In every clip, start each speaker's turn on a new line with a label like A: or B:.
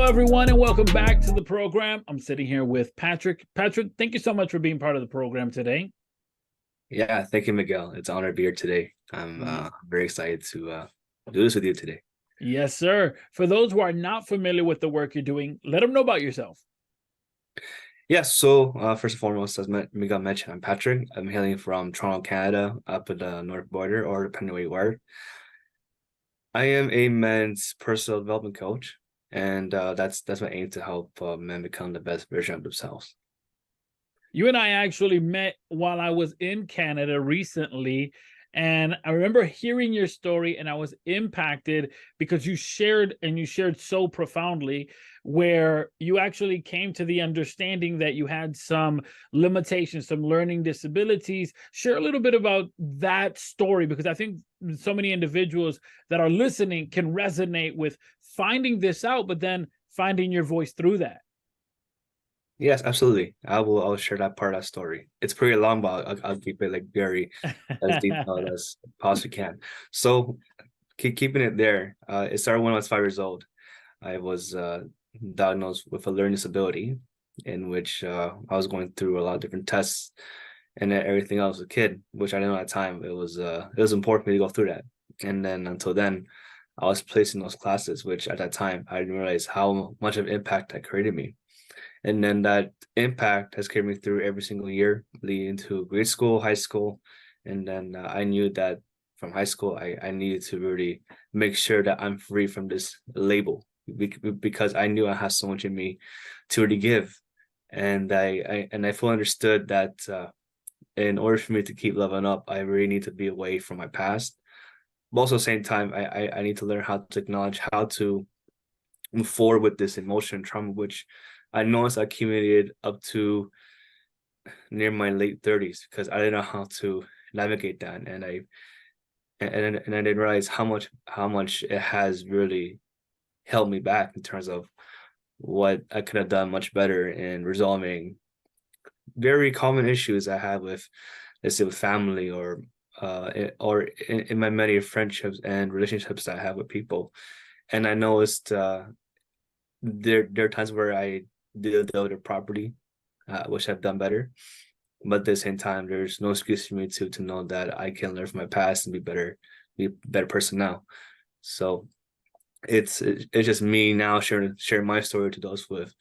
A: everyone, and welcome back to the program. I'm sitting here with Patrick. Patrick, thank you so much for being part of the program today.
B: Yeah, thank you, Miguel. It's an honor to be here today. I'm very excited to do this with you today.
A: Yes, sir. For those who are not familiar with the work you're doing, let them know about yourself.
B: Yeah, so first and foremost, as Miguel mentioned, I'm Patrick. I'm hailing from Toronto, Canada, up at the north border, or depending where you are. I am a men's personal development coach, and that's my aim to help men become the best version of themselves.
A: You and I actually met while I was in Canada recently, and I remember hearing your story, and I was impacted because you shared so profoundly, where you actually came to the understanding that you had some limitations, some learning disabilities. Share a little bit about that story, because I think so many individuals that are listening can resonate with finding this out, but then finding your voice through that.
B: Yes, absolutely. I'll share that part of that story. It's pretty long, but I'll keep it like very as detailed as possibly can. So keeping it there. It started when I was 5 years old. I was diagnosed with a learning disability, in which I was going through a lot of different tests and everything else as a kid, which I didn't know at the time. It was important for me to go through that. And then until then, I was placed in those classes, which at that time I didn't realize how much of impact that created me. And then that impact has carried me through every single year, leading to grade school, high school. And then I knew that from high school, I needed to really make sure that I'm free from this label, because I knew I had so much in me to really give. And I fully understood that in order for me to keep leveling up, I really need to be away from my past. But also at the same time, I need to learn how to acknowledge how to move forward with this emotion trauma, which I noticed I accumulated up to near my late 30s, because I didn't know how to navigate that, and I didn't realize how much it has really held me back in terms of what I could have done much better in resolving very common issues I have with, let's say, with family, or in my many friendships and relationships that I have with people. And I noticed there are times where I did the other property, which I've done better. But at the same time, there's no excuse for me to know that I can learn from my past and be a better person now. So it's just me now sharing my story to those with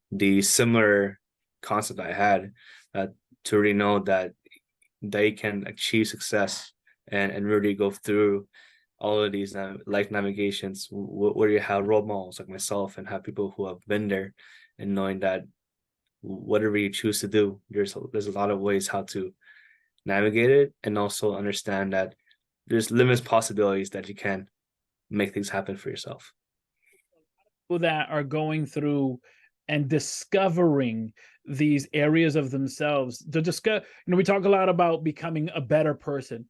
B: the similar concept I had, to really know that they can achieve success and really go through all of these life navigations where you have role models like myself and have people who have been there, and knowing that whatever you choose to do, there's a lot of ways how to navigate it, and also understand that there's limitless possibilities that you can make things happen for yourself.
A: People that are going through and discovering these areas of themselves to discover, we talk a lot about becoming a better person,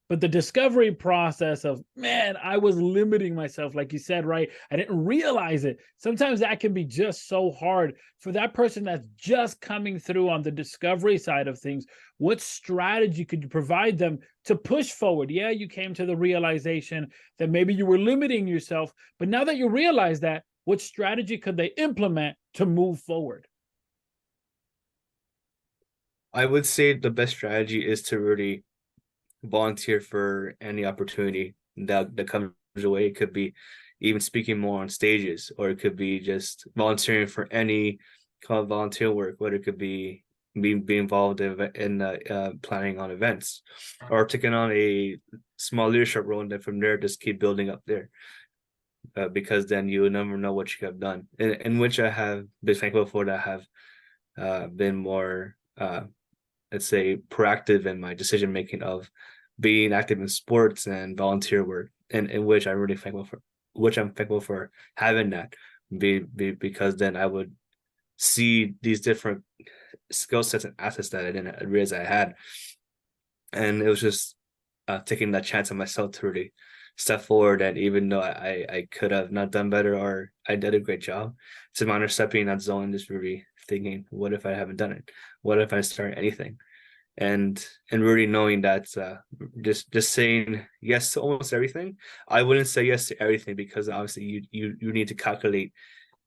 A: but the discovery process of, man, I was limiting myself, like you said, right? I didn't realize it. Sometimes that can be just so hard for that person that's just coming through on the discovery side of things. What strategy could you provide them to push forward? Yeah, you came to the realization that maybe you were limiting yourself, but now that you realize that, what strategy could they implement to move forward?
B: I would say the best strategy is to really volunteer for any opportunity that comes your way. It could be even speaking more on stages, or it could be just volunteering for any kind of volunteer work, whether it could be be involved in planning on events, or taking on a small leadership role, and then from there just keep building up there. Because then you will never know what you have done, in which I have been thankful for, that I have been more let's say proactive in my decision making of being active in sports and volunteer work, and in which I'm thankful for having that, because then I would see these different skill sets and assets that I didn't realize I had. And it was just taking that chance on myself to really step forward. And even though I could have not done better, or I did a great job, it's a matter of stepping in that zone and just really thinking, what if I haven't done it? What if I start anything? And really knowing that just saying yes to almost everything. I wouldn't say yes to everything, because obviously you need to calculate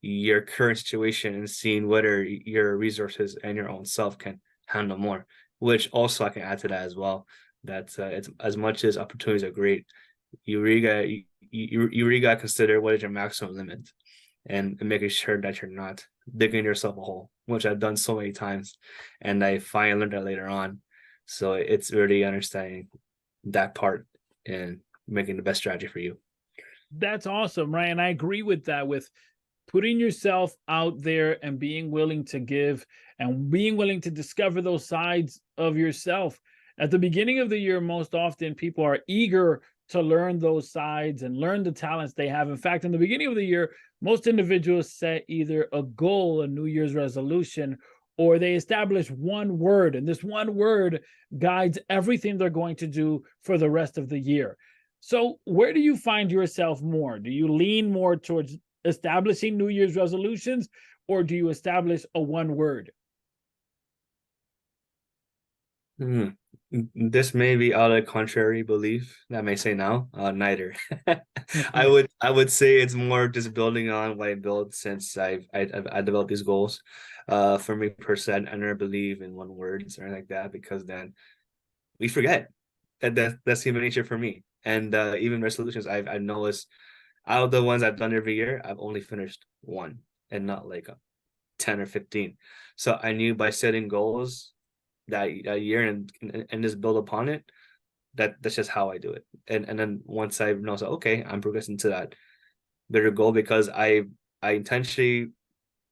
B: your current situation and seeing whether your resources and your own self can handle more. Which also I can add to that as well. That it's as much as opportunities are great, you really got you really got to consider what is your maximum limit, and making sure that you're not digging yourself a hole, which I've done so many times, and I finally learned that later on. So it's really understanding that part and making the best strategy for you.
A: That's awesome, right? And I agree with that, with putting yourself out there and being willing to give and being willing to discover those sides of yourself. At the beginning of the year, most often people are eager to learn those sides and learn the talents they have. In fact, in the beginning of the year, most individuals set either a goal, a New Year's resolution, or they establish one word, and this one word guides everything they're going to do for the rest of the year. So, where do you find yourself more? Do you lean more towards establishing New Year's resolutions, or do you establish a one word?
B: Hmm. This may be out of contrary belief that I may say now. Neither. I would say it's more just building on what I built since I developed these goals. For me personally, I never believe in one word or anything like that, because then we forget. That's human nature for me. And even resolutions, I've noticed out of the ones I've done every year, I've only finished one and not like 10 or 15. So I knew by setting goals that year and just build upon it, that's just how I do it. And then once I know, so okay, I'm progressing to that bigger goal, because I intentionally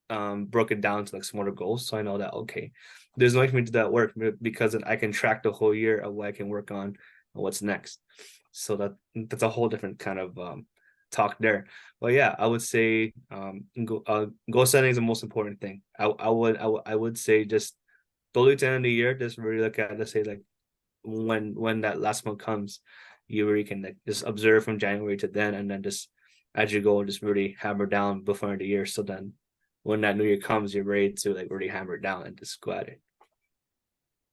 B: broke it down to like smaller goals, so I know that okay, there's no way for me to do that work, because I can track the whole year of what I can work on and what's next. So that's a whole different kind of talk there. But yeah, I would say goal setting is the most important thing. I would say just slowly to the end of the year, just really look at, let's say, like when that last month comes, you really can like just observe from January to then, and then just as you go, just really hammer down before the year. So then when that new year comes, you're ready to like really hammer it down and just go at it.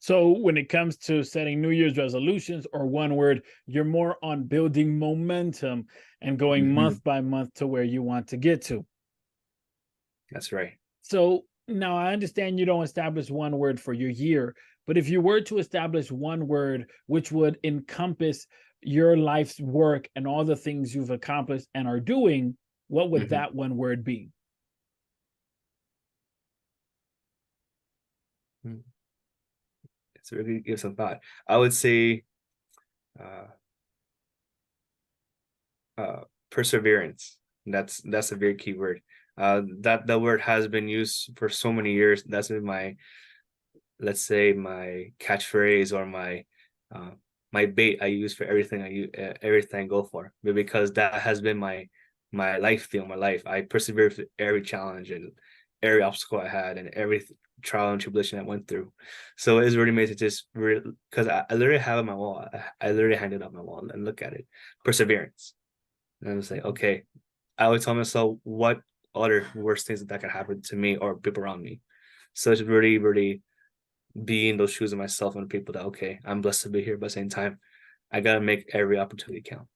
A: So, when it comes to setting New Year's resolutions or one word, you're more on building momentum and going
B: Mhm.
A: month by month to where you want to get to.
B: That's right.
A: So, now I understand you don't establish one word for your year, but if you were to establish one word which would encompass your life's work and all the things you've accomplished and are doing, what would
B: Mhm.
A: that one word be?
B: Mm. It's really give some thought. I would say uh, perseverance. That's a very key word. That word has been used for so many years. That's been my, let's say, my catchphrase, or uh, my bait I use for everything everything I go for. But because that has been my life feel, my life. I persevered through every challenge and every obstacle I had and every trial and tribulation I went through. So it's really made it just really, because I literally have it on my wall. I literally hang it up my wall and look at it. Perseverance. And I was like, okay. I always tell myself what other worst things that could happen to me or people around me. So it's really, really be in those shoes of myself and people that okay, I'm blessed to be here, but at the same time, I gotta make every opportunity count.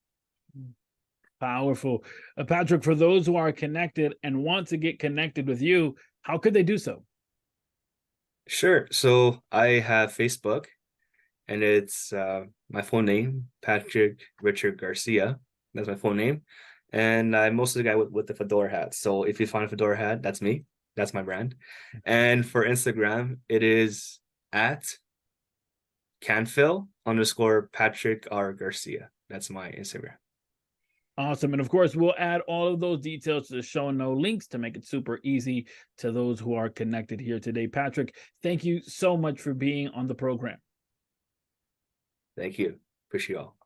A: Powerful. Patrick, for those who are connected and want to get connected with you, how could they do so?
B: Sure. So I have Facebook, and it's my full name, Patrick Richard Garcia. That's my full name. And I'm mostly the guy with the fedora hat. So if you find a fedora hat, that's me. That's my brand. And for Instagram, it is at Canfill_Patrick R. Garcia. That's my Instagram.
A: Awesome. And of course, we'll add all of those details to the show and no links to make it super easy to those who are connected here today. Patrick, thank you so much for being on the program.
B: Thank you. Appreciate you all.